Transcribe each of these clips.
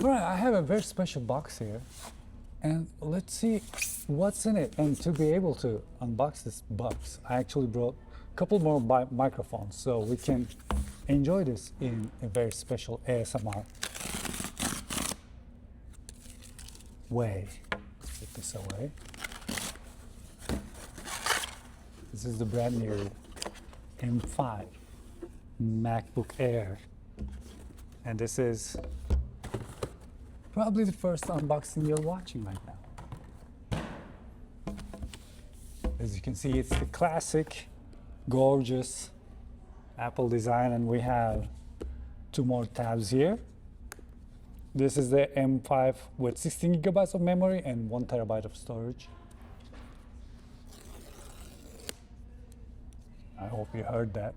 Alright, I have a very special box here, and let's see what's in it. And to be able to unbox this box, I actually brought a couple more microphones so we can enjoy this in a very special ASMR way. Let's put this away. This is the brand new M5 MacBook Air, and this is probably the first unboxing you're watching right now. As you can see, it's the classic, gorgeous Apple design, and we have two more tabs here. This is the M5 with 16 gigabytes of memory and 1 terabyte of storage. I hope you heard that.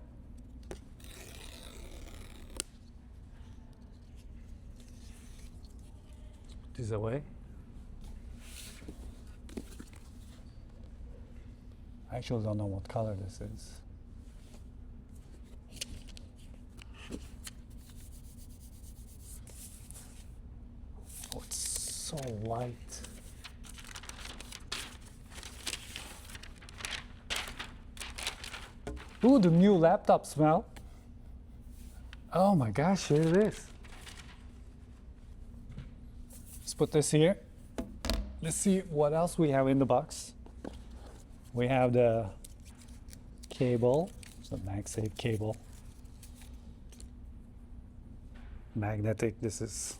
Put this away. I actually don't know what color this is. Oh, it's so light. Ooh, the new laptop smell. Oh my gosh, here it is. Let's put this here. Let's see what else we have in the box. We have the cable, so MagSafe cable. Magnetic, this is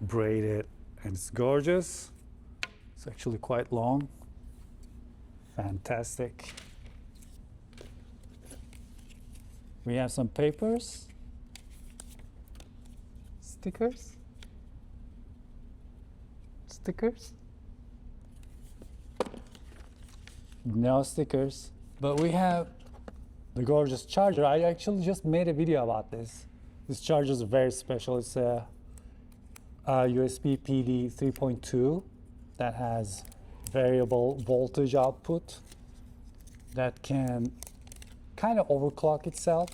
braided and it's gorgeous. It's actually quite long. Fantastic. We have some papers, stickers, no stickers, but we have the gorgeous charger. I actually just made a video about this. This charger is very special. It's a USB PD 3.2 that has variable voltage output that can kind of overclock itself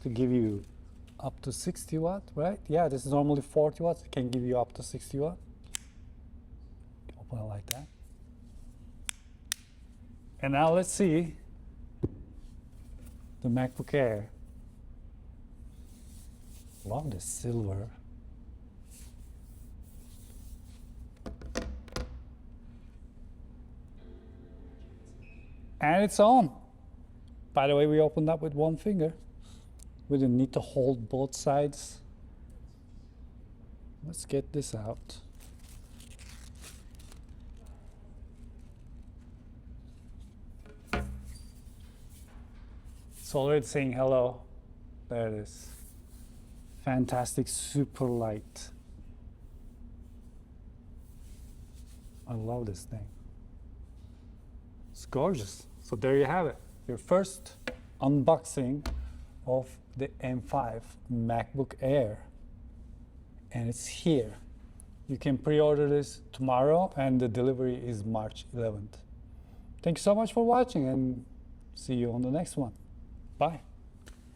to give you up to 60 watt, right? Yeah, this is normally 40 watts. It can give you up to 60 watt. Open it like that. And now let's see the MacBook Air. Love the silver. And it's on. By the way, we opened up with one finger. We didn't need to hold both sides. Let's get this out. It's already saying hello. There it is. Fantastic, super light. I love this thing. It's gorgeous. So there you have it, your first unboxing of the M5 MacBook Air. And it's here. You can pre-order this tomorrow and the delivery is March 11th. Thank you so much for watching and see you on the next one. Bye.